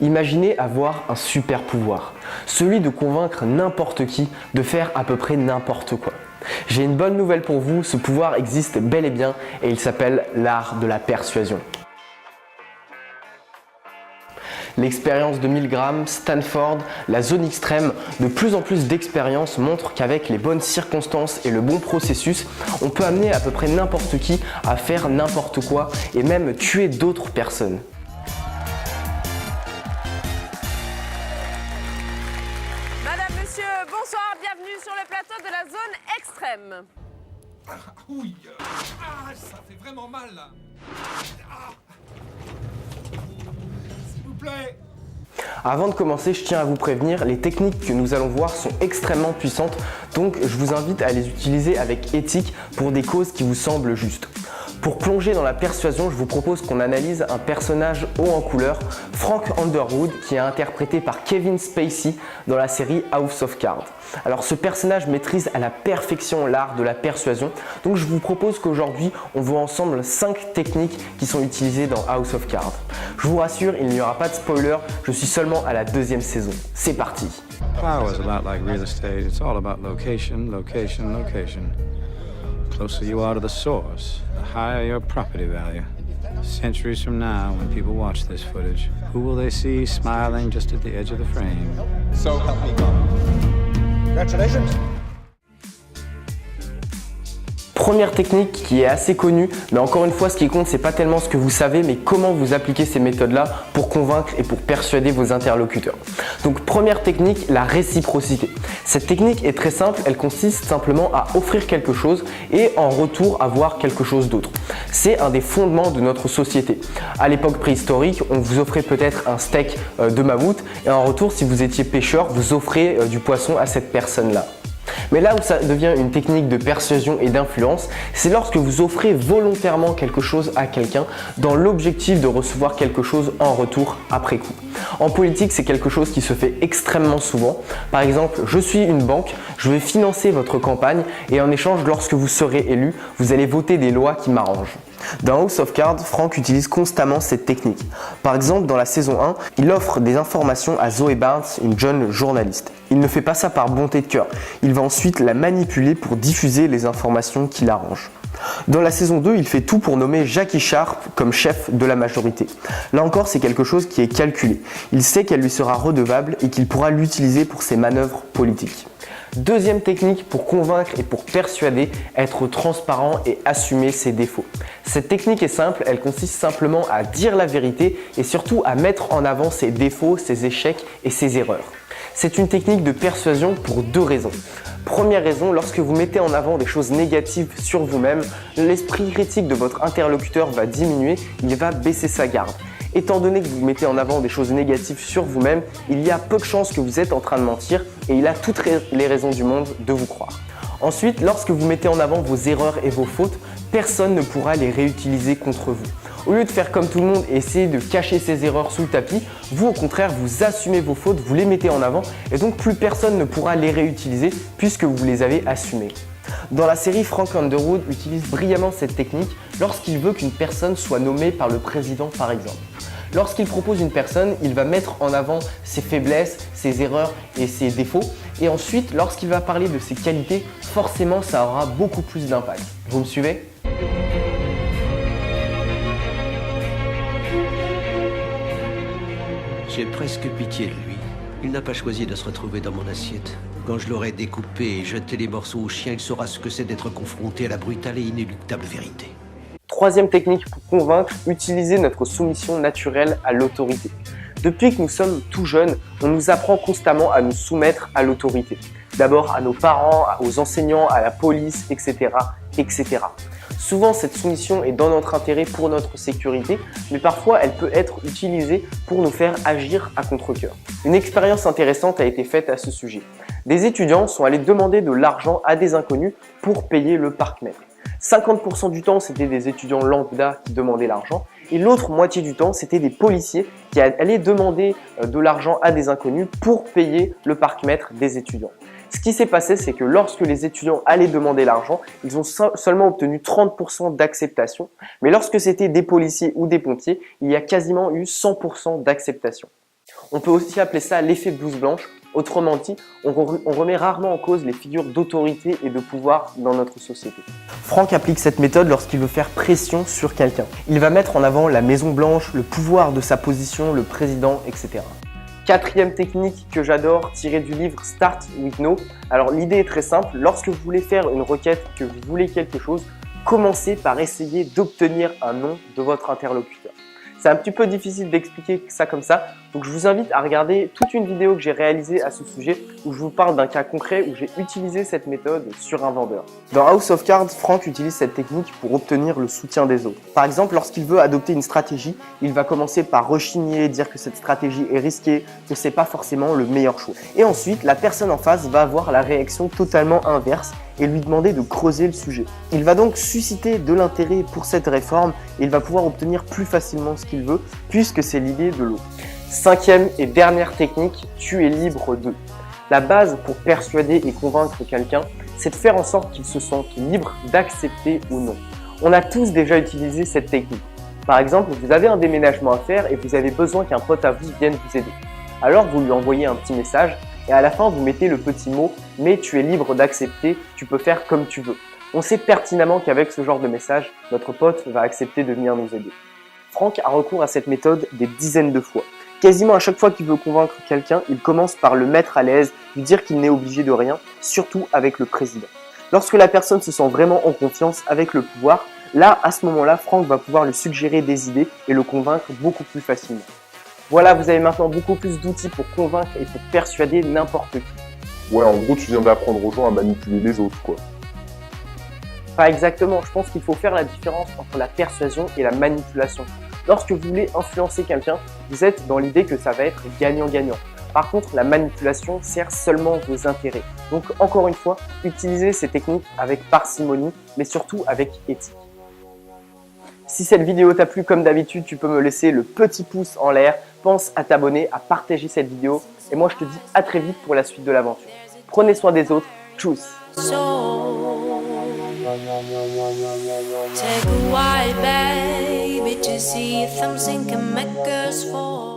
Imaginez avoir un super pouvoir, celui de convaincre n'importe qui de faire à peu près n'importe quoi. J'ai une bonne nouvelle pour vous, ce pouvoir existe bel et bien et il s'appelle l'art de la persuasion. L'expérience de Milgram, Stanford, la zone extrême, de plus en plus d'expériences montrent qu'avec les bonnes circonstances et le bon processus, on peut amener à peu près n'importe qui à faire n'importe quoi et même tuer d'autres personnes. Madame, monsieur, bonsoir, bienvenue sur le plateau de la zone extrême. Oui, ça fait vraiment mal là. S'il vous plaît. Avant de commencer, je tiens à vous prévenir, les techniques que nous allons voir sont extrêmement puissantes, donc je vous invite à les utiliser avec éthique pour des causes qui vous semblent justes. Pour plonger dans la persuasion, je vous propose qu'on analyse un personnage haut en couleur, Frank Underwood, qui est interprété par Kevin Spacey dans la série House of Cards. Alors ce personnage maîtrise à la perfection l'art de la persuasion, donc je vous propose qu'aujourd'hui on voit ensemble 5 techniques qui sont utilisées dans House of Cards. Je vous rassure, il n'y aura pas de spoiler, je suis seulement à la 2e saison. C'est parti! Power is a lot like real estate. It's all about location, location, location. The closer you are to the source, the higher your property value. Centuries from now, when people watch this footage, who will they see smiling just at the edge of the frame? So help me God. Congratulations. Première technique qui est assez connue, mais encore une fois ce qui compte c'est pas tellement ce que vous savez mais comment vous appliquez ces méthodes là pour convaincre et pour persuader vos interlocuteurs. Donc première technique, la réciprocité. Cette technique est très simple, elle consiste simplement à offrir quelque chose et en retour avoir quelque chose d'autre. C'est un des fondements de notre société. À l'époque préhistorique, on vous offrait peut-être un steak de mammouth et en retour si vous étiez pêcheur, vous offrez du poisson à cette personne là. Mais là où ça devient une technique de persuasion et d'influence, c'est lorsque vous offrez volontairement quelque chose à quelqu'un dans l'objectif de recevoir quelque chose en retour après coup. En politique, c'est quelque chose qui se fait extrêmement souvent. Par exemple, je suis une banque, je vais financer votre campagne et en échange, lorsque vous serez élu, vous allez voter des lois qui m'arrangent. Dans House of Cards, Frank utilise constamment cette technique. Par exemple, dans la saison 1, il offre des informations à Zoe Barnes, une jeune journaliste. Il ne fait pas ça par bonté de cœur. Il va ensuite la manipuler pour diffuser les informations qui l'arrangent. Dans la saison 2, il fait tout pour nommer Jackie Sharp comme chef de la majorité. Là encore, c'est quelque chose qui est calculé. Il sait qu'elle lui sera redevable et qu'il pourra l'utiliser pour ses manœuvres politiques. Deuxième technique pour convaincre et pour persuader, être transparent et assumer ses défauts. Cette technique est simple, elle consiste simplement à dire la vérité et surtout à mettre en avant ses défauts, ses échecs et ses erreurs. C'est une technique de persuasion pour 2 raisons. Première raison, lorsque vous mettez en avant des choses négatives sur vous-même, l'esprit critique de votre interlocuteur va diminuer, il va baisser sa garde. Étant donné que vous mettez en avant des choses négatives sur vous-même, il y a peu de chances que vous êtes en train de mentir et il a toutes les raisons du monde de vous croire. Ensuite, lorsque vous mettez en avant vos erreurs et vos fautes, personne ne pourra les réutiliser contre vous. Au lieu de faire comme tout le monde et essayer de cacher ses erreurs sous le tapis, vous au contraire, vous assumez vos fautes, vous les mettez en avant et donc plus personne ne pourra les réutiliser puisque vous les avez assumées. Dans la série, Frank Underwood utilise brillamment cette technique lorsqu'il veut qu'une personne soit nommée par le président par exemple. Lorsqu'il propose une personne, il va mettre en avant ses faiblesses, ses erreurs et ses défauts. Et ensuite, lorsqu'il va parler de ses qualités, forcément, ça aura beaucoup plus d'impact. Vous me suivez ? J'ai presque pitié de lui. Il n'a pas choisi de se retrouver dans mon assiette. Quand je l'aurai découpé et jeté les morceaux au chien, il saura ce que c'est d'être confronté à la brutale et inéluctable vérité. Troisième technique pour convaincre, utiliser notre soumission naturelle à l'autorité. Depuis que nous sommes tout jeunes, on nous apprend constamment à nous soumettre à l'autorité. D'abord à nos parents, aux enseignants, à la police, etc., etc. Souvent, cette soumission est dans notre intérêt pour notre sécurité, mais parfois elle peut être utilisée pour nous faire agir à contre-cœur. Une expérience intéressante a été faite à ce sujet. Des étudiants sont allés demander de l'argent à des inconnus pour payer le parc-mètre. 50% du temps, c'était des étudiants lambda qui demandaient l'argent et l'autre moitié du temps, c'était des policiers qui allaient demander de l'argent à des inconnus pour payer le parc-mètre des étudiants. Ce qui s'est passé, c'est que lorsque les étudiants allaient demander l'argent, ils ont seulement obtenu 30% d'acceptation. Mais lorsque c'était des policiers ou des pompiers, il y a quasiment eu 100% d'acceptation. On peut aussi appeler ça l'effet blouse blanche. Autrement dit, on remet rarement en cause les figures d'autorité et de pouvoir dans notre société. Franck applique cette méthode lorsqu'il veut faire pression sur quelqu'un. Il va mettre en avant la Maison Blanche, le pouvoir de sa position, le président, etc. Quatrième technique que j'adore, tirée du livre Start with No. Alors l'idée est très simple, lorsque vous voulez faire une requête, que vous voulez quelque chose, commencez par essayer d'obtenir un nom de votre interlocuteur. C'est un petit peu difficile d'expliquer ça comme ça, donc je vous invite à regarder toute une vidéo que j'ai réalisée à ce sujet où je vous parle d'un cas concret où j'ai utilisé cette méthode sur un vendeur. Dans House of Cards, Franck utilise cette technique pour obtenir le soutien des autres. Par exemple, lorsqu'il veut adopter une stratégie, il va commencer par rechigner, dire que cette stratégie est risquée, que c'est pas forcément le meilleur choix. Et ensuite, la personne en face va avoir la réaction totalement inverse et lui demander de creuser le sujet. Il va donc susciter de l'intérêt pour cette réforme et il va pouvoir obtenir plus facilement ce qu'il veut puisque c'est l'idée de l'autre. Cinquième et dernière technique, tu es libre de. La base pour persuader et convaincre quelqu'un, c'est de faire en sorte qu'il se sente libre d'accepter ou non. On a tous déjà utilisé cette technique. Par exemple, vous avez un déménagement à faire et vous avez besoin qu'un pote à vous vienne vous aider. Alors vous lui envoyez un petit message et à la fin vous mettez le petit mot « mais tu es libre d'accepter, tu peux faire comme tu veux ». On sait pertinemment qu'avec ce genre de message, notre pote va accepter de venir nous aider. Franck a recours à cette méthode des dizaines de fois. Quasiment à chaque fois qu'il veut convaincre quelqu'un, il commence par le mettre à l'aise, lui dire qu'il n'est obligé de rien, surtout avec le président. Lorsque la personne se sent vraiment en confiance avec le pouvoir, là, à ce moment-là, Franck va pouvoir lui suggérer des idées et le convaincre beaucoup plus facilement. Voilà, vous avez maintenant beaucoup plus d'outils pour convaincre et pour persuader n'importe qui. Ouais, en gros, tu viens d'apprendre aux gens à manipuler les autres, quoi. Pas exactement, je pense qu'il faut faire la différence entre la persuasion et la manipulation. Lorsque vous voulez influencer quelqu'un, vous êtes dans l'idée que ça va être gagnant-gagnant. Par contre, la manipulation sert seulement vos intérêts. Donc encore une fois, utilisez ces techniques avec parcimonie, mais surtout avec éthique. Si cette vidéo t'a plu, comme d'habitude, tu peux me laisser le petit pouce en l'air. Pense à t'abonner, à partager cette vidéo. Et moi, je te dis à très vite pour la suite de l'aventure. Prenez soin des autres. Tchuss! Take a while, baby, to see if I'm sinking my girls fall.